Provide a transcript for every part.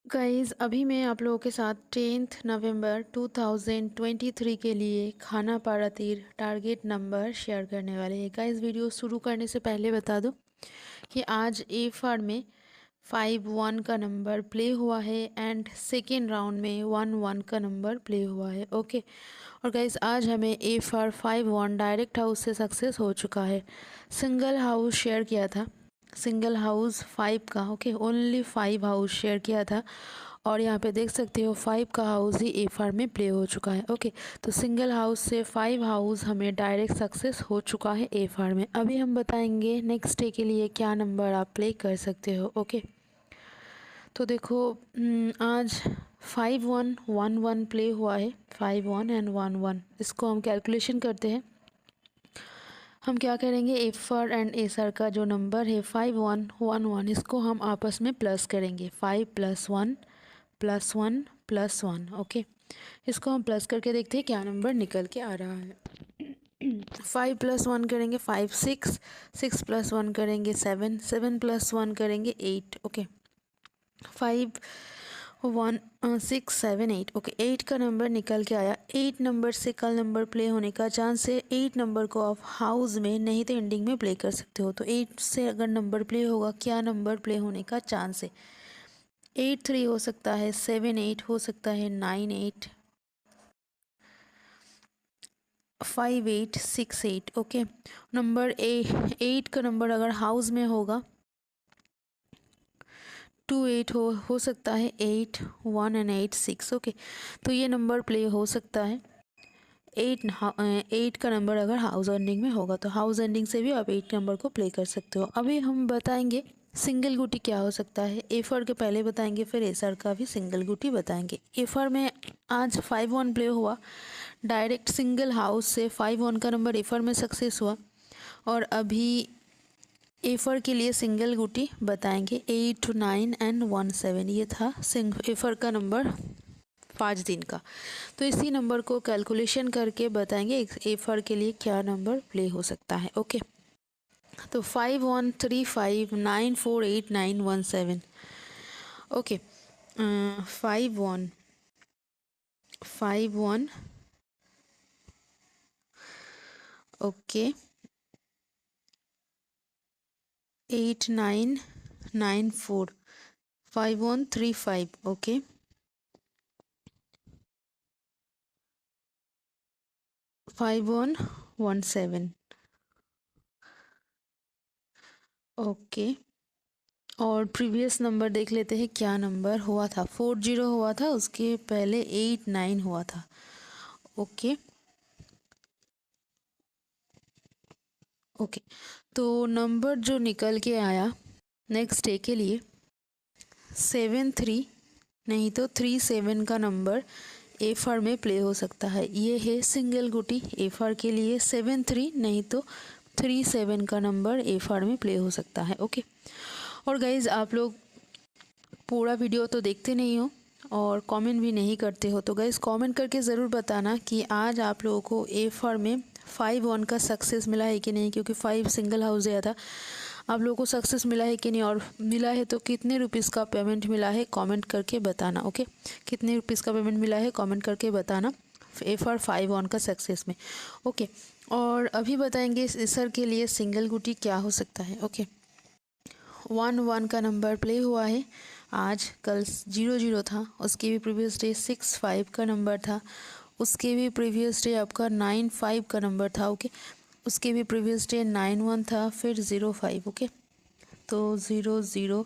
Guys अभी मैं आप लोगों के साथ 10th नवंबर 2023 के लिए खाना पारा तीर टारगेट नंबर शेयर करने वाले हैं। गाइज़ वीडियो शुरू करने से पहले बता दूं कि आज ए फार में 5-1 का नंबर प्ले हुआ है एंड सेकेंड राउंड में 1-1 का नंबर प्ले हुआ है। ओके, और गाइज़ आज हमें ए फार 5-1 डायरेक्ट हाउस से सक्सेस हो चुका है। सिंगल हाउस शेयर किया था, सिंगल हाउस 5 का, ओके ओनली 5 हाउस शेयर किया था और यहाँ पे देख सकते हो 5 का हाउस ही ए फार में प्ले हो चुका है। ओके, तो सिंगल हाउस से 5 हाउस हमें डायरेक्ट सक्सेस हो चुका है ए फार में। अभी हम बताएंगे नेक्स्ट डे के लिए क्या नंबर आप प्ले कर सकते हो। ओके, तो देखो आज 5-1-1-1 प्ले हुआ है, 5-1 एंड 1-1। इसको हम कैलकुलेशन करते हैं। हम क्या करेंगे, ए फर एंड ए सर का जो नंबर है 5-1-1-1, इसको हम आपस में प्लस करेंगे। 5 + 1 + 1 + 1। ओके, इसको हम प्लस करके देखते हैं क्या नंबर निकल के आ रहा है। 5 + 1 करेंगे 5, 6 + 1 करेंगे 7, 7 + 1 करेंगे 8। ओके, 5 1 6 7 8। ओके, 8 का नंबर निकल के आया। 8 नंबर से कल नंबर प्ले होने का चांस है। 8 नंबर को आप हाउस में नहीं तो एंडिंग में प्ले कर सकते हो। तो 8 से अगर नंबर प्ले होगा, क्या नंबर प्ले होने का चांस है? 8 3 हो सकता है, 7 8 हो सकता है, 9 8, 5 8, 6 8। ओके, नंबर 8 का नंबर अगर हाउस में होगा 2 8 हो सकता है, 8 1 एंड 8 6। ओके, तो ये नंबर प्ले हो सकता है। 8 का नंबर अगर हाउस एंडिंग में होगा तो हाउस एंडिंग से भी आप 8 नंबर को प्ले कर सकते हो। अभी हम बताएंगे सिंगल गुटी क्या हो सकता है। ए फॉर के पहले बताएंगे, फिर ए सर का भी सिंगल गुटी बताएंगे। ए फॉर में आज 5-1 प्ले हुआ, डायरेक्ट सिंगल हाउस से 5-1 का नंबर ए फॉर में सक्सेस हुआ। और अभी ए फॉर के लिए सिंगल गुटी बताएंगे 8 9 एंड 1 7। ये था ए फॉर का नंबर 5 दिन का। तो इसी नंबर को कैलकुलेशन करके बताएंगे ए फॉर के लिए क्या नंबर प्ले हो सकता है। ओके, तो 5 1 3 5 9 4 8 9 1 7। ओके, 5 1 5 1। ओके, 8 9 9 4 5 1 3 5। ओके, 5 1 1 7। ओके, और प्रीवियस नंबर देख लेते हैं क्या नंबर हुआ था। 40 हुआ था, उसके पहले 8 9 हुआ था। ओके ओके, तो नंबर जो निकल के आया नेक्स्ट डे के लिए 7 3 नहीं तो 3 7 का नंबर ए फॉर में प्ले हो सकता है। ये है सिंगल गुटी ए फॉर के लिए। 7 3 नहीं तो 3 7 का नंबर ए फॉर में प्ले हो सकता है। ओके, और गाइज आप लोग पूरा वीडियो तो देखते नहीं हो और कमेंट भी नहीं करते हो, तो गाइज कमेंट करके ज़रूर बताना कि आज आप लोगों को ए फॉर में 5-1 का सक्सेस मिला है कि नहीं, क्योंकि 5 सिंगल हाउस दिया था। आप लोगों को सक्सेस मिला है कि नहीं, और मिला है तो कितने रुपीज़ का पेमेंट मिला है कमेंट करके बताना। ओके, कितने रुपीज़ का पेमेंट मिला है कमेंट करके बताना ए फॉर 5-1 का सक्सेस में। ओके, और अभी बताएंगे सर के लिए सिंगल गुटी क्या हो सकता है। ओके, 1-1 का नंबर प्ले हुआ है आज। कल 0-0 था, उसके भी प्रीवियस डे 6-5 का नंबर था, उसके भी प्रीवियस डे आपका 9-5 का नंबर था। ओके, उसके भी प्रीवियस डे 9-1 था, फिर 0-5। ओके, तो 0-0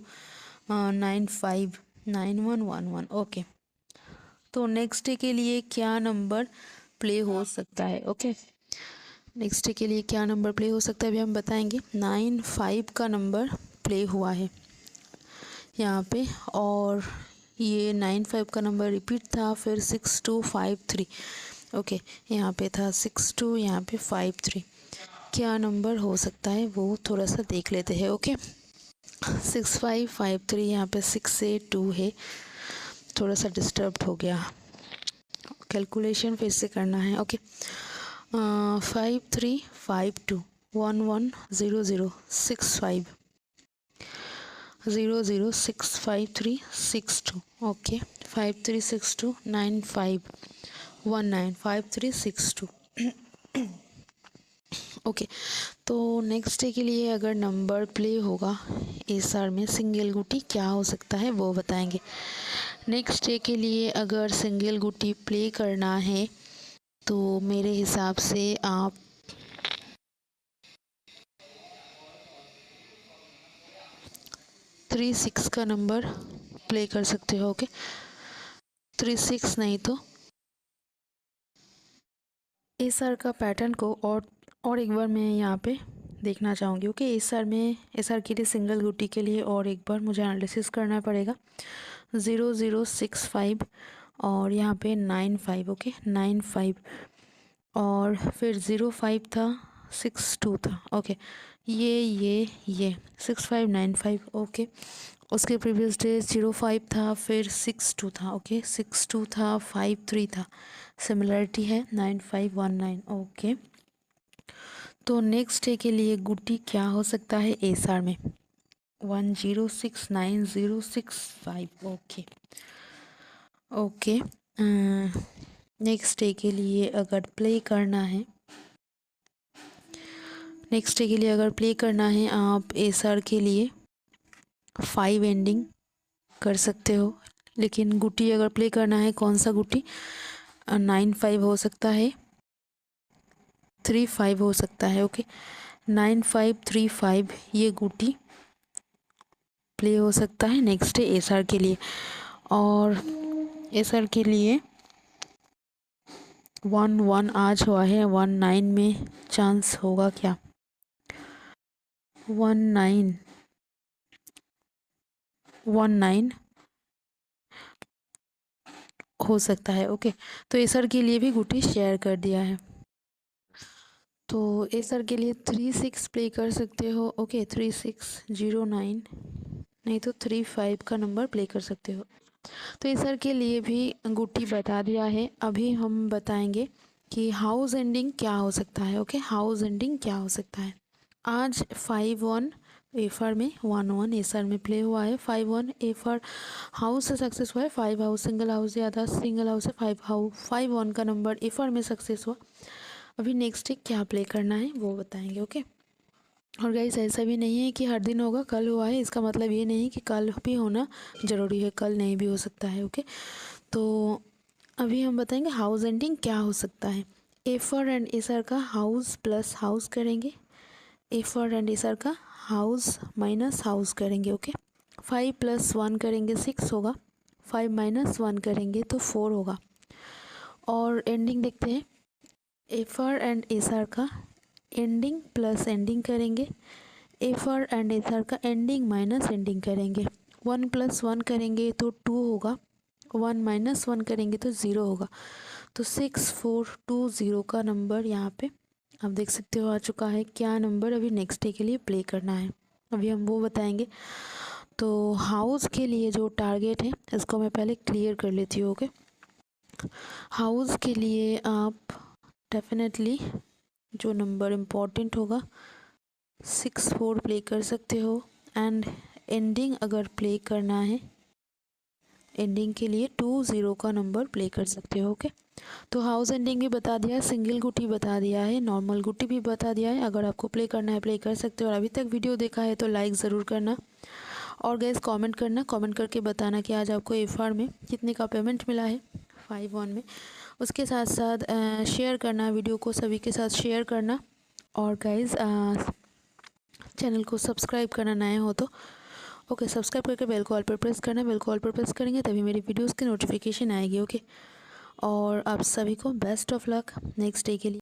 9-5 9-1 1-1। ओके, तो नेक्स्ट डे के लिए क्या नंबर प्ले हो सकता है। ओके, नेक्स्ट डे के लिए क्या नंबर प्ले हो सकता है अभी हम बताएंगे। 9-5 का नंबर प्ले हुआ है यहाँ पे, और ये 9-5 का नंबर रिपीट था, फिर 6-2-5-3। ओके, यहाँ पे था 6-2, यहाँ पे 5-3। क्या नंबर हो सकता है वो थोड़ा सा देख लेते हैं। ओके, 6-5-5-3, यहाँ पे 6-8-2 है, थोड़ा सा डिस्टर्ब हो गया, कैलकुलेशन फिर से करना है। ओके, 5-3-5-2 1-1-0-0 6-5 0-0 6-5-3 6-2। ओके 536295195362। ओके, तो नेक्स्ट डे के लिए अगर नंबर प्ले होगा एसआर में सिंगल गुटी क्या हो सकता है वो बताएंगे। नेक्स्ट डे के लिए अगर सिंगल गुटी प्ले करना है तो मेरे हिसाब से आप 36 का नंबर प्ले कर सकते हो। ओके 36 नहीं तो एसआर का पैटर्न को और एक बार मैं यहाँ पे देखना चाहूँगी। ओके एसआर के लिए सिंगल गुटी के लिए और एक बार मुझे एनालिसिस करना पड़ेगा। 0065 और यहाँ पे 95। ओके 95 और फिर 05 था, 62 था। ओके ये 6595। ओके उसके प्रीवियस डे 05 था, फिर 62 था। ओके 62 था, 53 था, सिमिलरिटी है 9519। ओके तो नेक्स्ट डे के लिए गुटी क्या हो सकता है एसआर में 106965। ओके ओके नेक्स्ट डे के लिए अगर प्ले करना है आप एसआर के लिए 5 एंडिंग कर सकते हो। लेकिन गुटी अगर प्ले करना है कौन सा गुटी 95 हो सकता है, 35 हो सकता है। ओके 9535 ये गुटी प्ले हो सकता है नेक्स्ट डे एसआर के लिए। और एसआर के लिए 11 आज हुआ है, 19 में चांस होगा क्या 19 हो सकता है। ओके तो एसआर के लिए भी गुटी शेयर कर दिया है। तो एसआर के लिए 36 प्ले कर सकते हो। ओके 3609 नहीं तो 35 का नंबर प्ले कर सकते हो। तो एसआर के लिए भी गुटी बता दिया है। अभी हम बताएंगे कि हाउस एंडिंग क्या हो सकता है। ओके हाउस एंडिंग क्या हो सकता है। आज 5-1 एफआर में 1-1 एसआर में प्ले हुआ है। 5-1 एफआर हाउस से सक्सेस हुआ है। 5 हाउस सिंगल हाउस या था सिंगल हाउस है 5-1 का नंबर एफआर में सक्सेस हुआ। अभी नेक्स्ट डे क्या प्ले करना है वो बताएंगे। ओके और गाइस ऐसा भी नहीं है कि हर दिन होगा, कल हुआ है इसका मतलब ये नहीं कि कल भी होना ज़रूरी है, कल नहीं भी हो सकता है। ओके तो अभी हम बताएंगे हाउस एंडिंग क्या हो सकता है। एफआर एंड एसआर का हाउस प्लस हाउस करेंगे, एफआर एंड एसआर का हाउस माइनस हाउस करेंगे। ओके 5 + 1 करेंगे 6 होगा, 5 - 1 करेंगे तो 4 होगा। और एंडिंग देखते हैं, एफआर एंड एसआर का एंडिंग प्लस एंडिंग करेंगे, एफआर एंड एसआर का एंडिंग माइनस एंडिंग करेंगे। 1 + 1 करेंगे तो 2 होगा, 1 - 1 करेंगे तो 0 होगा। तो 6420 का नंबर यहाँ पे आप देख सकते हो आ चुका है। क्या नंबर अभी नेक्स्ट डे के लिए प्ले करना है अभी हम वो बताएंगे। तो हाउस के लिए जो टारगेट है इसको मैं पहले क्लियर कर लेती हूँ। ओके हाउस के लिए आप डेफिनेटली जो नंबर इम्पोर्टेंट होगा 64 प्ले कर सकते हो। एंड एंडिंग अगर प्ले करना है एंडिंग के लिए 20 का नंबर प्ले कर सकते हो। ओके तो हाउस एंडिंग भी बता दिया है, सिंगल गुटी बता दिया है, नॉर्मल गुटी भी बता दिया है। अगर आपको प्ले करना है प्ले कर सकते हो। और अभी तक वीडियो देखा है तो लाइक ज़रूर करना और गैस कमेंट करना, कमेंट करके बताना कि आज आपको एफआर में कितने का पेमेंट मिला है 5-1 में। उसके साथ साथ शेयर करना, वीडियो को सभी के साथ शेयर करना। और गाइज़ चैनल को सब्सक्राइब करना नए हो तो ओके सब्सक्राइब करके बेल को ऑल पर प्रेस करना। बेल को ऑल पर प्रेस करेंगे तभी मेरी वीडियोस की नोटिफिकेशन आएगी। ओके और आप सभी को best of luck next day के लिए।